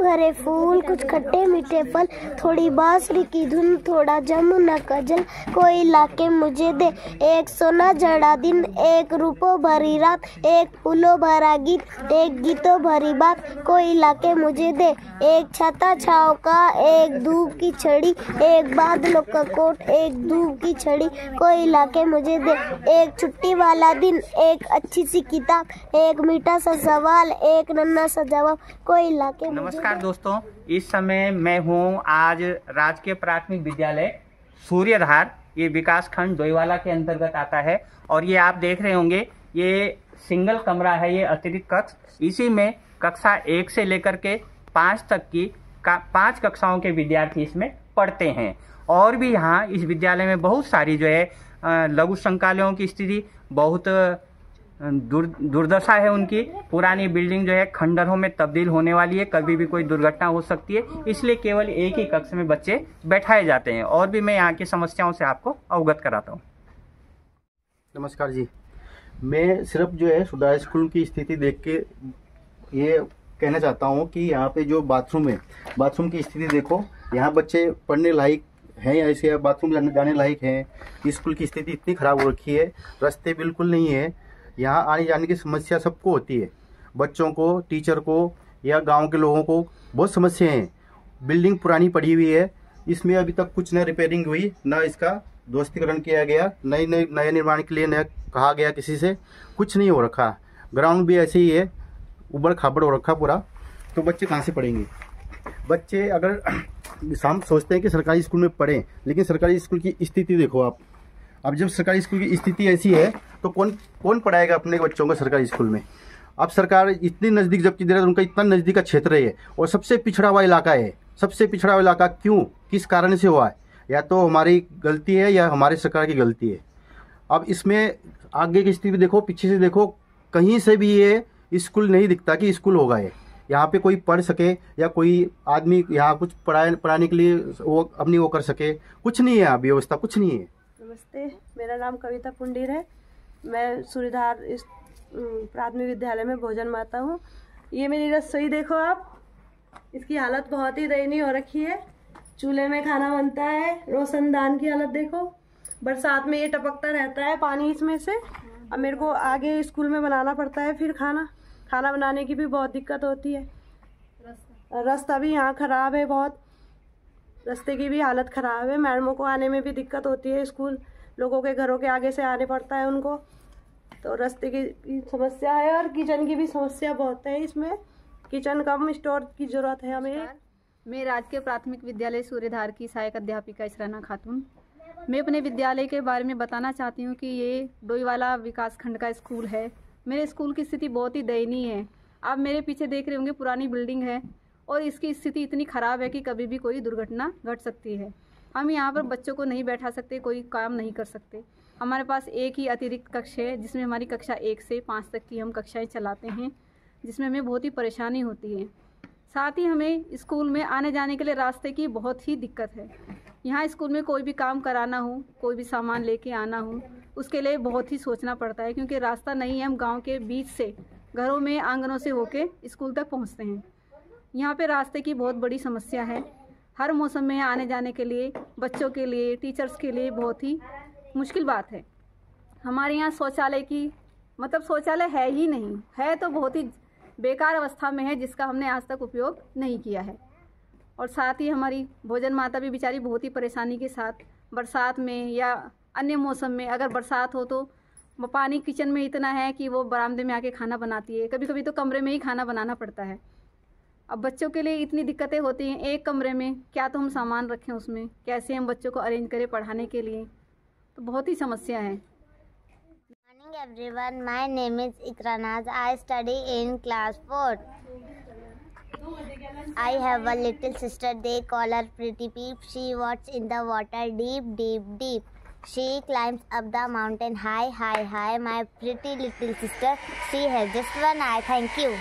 भरे फूल, कुछ खट्टे मीठे फल, थोड़ी बांसुरी की धुन, थोड़ा जमुना का जल, कोई लाके मुझे दे। एक सोना जड़ा दिन, एक रूपों भरी रात, एक फूलों भरा गीत, एक गीतों भरी बात, कोई लाके मुझे दे। एक छाता छाँव का, एक धूप की छड़ी, एक बादलों का कोट, एक धूप की छड़ी, कोई लाके मुझे दे। एक छुट्टी वाला दिन, एक अच्छी सी किताब, एक मीठा सा सवाल, एक नन्हा सा जवाब, कोई लाके मुझे दे। नमस्कार दोस्तों, इस समय मैं हूँ आज राजकीय प्राथमिक विद्यालय सूर्यधार, ये विकास खंड डोईवाला के अंतर्गत आता है। और ये आप देख रहे होंगे, ये सिंगल कमरा है, ये अतिरिक्त कक्ष। इसी में कक्षा 1 से लेकर के 5 तक की 5 कक्षाओं के विद्यार्थी इसमें पढ़ते हैं। और भी यहाँ इस विद्यालय में बहुत सारी जो है लघु संकायों की स्थिति बहुत दुर्दशा है उनकी। पुरानी बिल्डिंग जो है खंडरों में तब्दील होने वाली है, कभी भी कोई दुर्घटना हो सकती है, इसलिए केवल एक ही कक्ष में बच्चे बैठाए जाते हैं। और भी मैं यहाँ की समस्याओं से आपको अवगत कराता हूँ। नमस्कार जी, मैं सिर्फ जो है सुधार स्कूल की स्थिति देख के ये कहना चाहता हूँ कि यहाँ पे जो बाथरूम है, बाथरूम की स्थिति देखो। यहाँ बच्चे पढ़ने लायक हैं या ऐसे बाथरूम जाने लायक हैं। स्कूल की स्थिति इतनी ख़राब हो रखी है, रास्ते बिल्कुल नहीं है। यहाँ आने जाने की समस्या सबको होती है, बच्चों को, टीचर को या गांव के लोगों को बहुत समस्याएं हैं। बिल्डिंग पुरानी पड़ी हुई है, इसमें अभी तक कुछ न रिपेयरिंग हुई, न इसका ध्वस्तीकरण किया गया, नए निर्माण के लिए न कहा गया किसी से, कुछ नहीं हो रखा। ग्राउंड भी ऐसे ही है, उबड़ खाबड़ हो रखा पूरा। तो बच्चे कहाँ से पढ़ेंगे? बच्चे अगर हम सोचते हैं कि सरकारी स्कूल में पढ़ें, लेकिन सरकारी स्कूल की स्थिति देखो आप। अब जब सरकारी स्कूल की स्थिति ऐसी है तो कौन पढ़ाएगा अपने बच्चों को सरकारी स्कूल में? अब सरकार इतनी नज़दीक जबकि दे रहा है, उनका इतना नज़दीक का क्षेत्र है और सबसे पिछड़ा हुआ इलाका है। सबसे पिछड़ा हुआ इलाका क्यों, किस कारण से हुआ है? या तो हमारी गलती है या हमारी सरकार की गलती है। अब इसमें आगे की स्थिति देखो, पीछे से देखो, कहीं से भी ये स्कूल नहीं दिखता कि स्कूल होगा ये। यहाँ पे कोई पढ़ सके या कोई आदमी यहाँ कुछ पढ़ाने के लिए वो अपनी वो कर सके, कुछ नहीं है। यहाँ व्यवस्था कुछ नहीं है। नमस्ते, मेरा नाम कविता पुंडीर है। मैं सूर्यधार इस प्राथमिक विद्यालय में भोजन माता हूँ। ये मेरी रसोई देखो आप, इसकी हालत बहुत ही दयनीय हो रखी है। चूल्हे में खाना बनता है, रोशनदान की हालत देखो। बरसात में ये टपकता रहता है पानी इसमें से। अब मेरे को आगे स्कूल में बनाना पड़ता है फिर खाना बनाने की भी बहुत दिक्कत होती है। रास्ता भी यहाँ ख़राब है बहुत, रास्ते की भी हालत ख़राब है। मैडमों को आने में भी दिक्कत होती है, स्कूल लोगों के घरों के आगे से आने पड़ता है उनको। तो रास्ते की समस्या है और किचन की भी समस्या बहुत है। इसमें किचन कम, स्टोर की ज़रूरत है हमें। मैं राजकीय प्राथमिक विद्यालय सूर्यधार की सहायक अध्यापिका इसराना खातून। मैं अपने विद्यालय के बारे में बताना चाहती हूँ कि ये डोईवाला विकास खंड का स्कूल है। मेरे स्कूल की स्थिति बहुत ही दयनीय है। आप मेरे पीछे देख रहे होंगे, पुरानी बिल्डिंग है और इसकी स्थिति इतनी ख़राब है कि कभी भी कोई दुर्घटना घट सकती है। हम यहाँ पर बच्चों को नहीं बैठा सकते, कोई काम नहीं कर सकते। हमारे पास एक ही अतिरिक्त कक्ष है जिसमें हमारी कक्षा 1 से 5 तक की हम कक्षाएं चलाते हैं, जिसमें हमें बहुत ही परेशानी होती है। साथ ही हमें स्कूल में आने जाने के लिए रास्ते की बहुत ही दिक्कत है। यहाँ स्कूल में कोई भी काम कराना हो, कोई भी सामान लेके आना हो, उसके लिए बहुत ही सोचना पड़ता है, क्योंकि रास्ता नहीं है। हम गाँव के बीच से, घरों में, आंगनों से होके स्कूल तक पहुँचते हैं। यहाँ पे रास्ते की बहुत बड़ी समस्या है। हर मौसम में आने जाने के लिए, बच्चों के लिए, टीचर्स के लिए बहुत ही मुश्किल बात है। हमारे यहाँ शौचालय की शौचालय है ही नहीं, है तो बहुत ही बेकार अवस्था में है, जिसका हमने आज तक उपयोग नहीं किया है। और साथ ही हमारी भोजन माता भी बेचारी बहुत ही परेशानी के साथ बरसात में या अन्य मौसम में, अगर बरसात हो तो पानी किचन में इतना है कि वो बरामदे में आके खाना बनाती है। कभी कभी तो कमरे में ही खाना बनाना पड़ता है। अब बच्चों के लिए इतनी दिक्कतें होती हैं, एक कमरे में क्या तो हम सामान रखें, उसमें कैसे हम बच्चों को अरेंज करें पढ़ाने के लिए, तो बहुत ही समस्या है। Morning everyone, my name is Ikranaz. I study in class 4. I have a little sister, they call her Pretty Peep. She wades in the water deep, deep, deep. She climbs up the mountain high, high, high. My pretty little sister, she has just one eye. Thank you.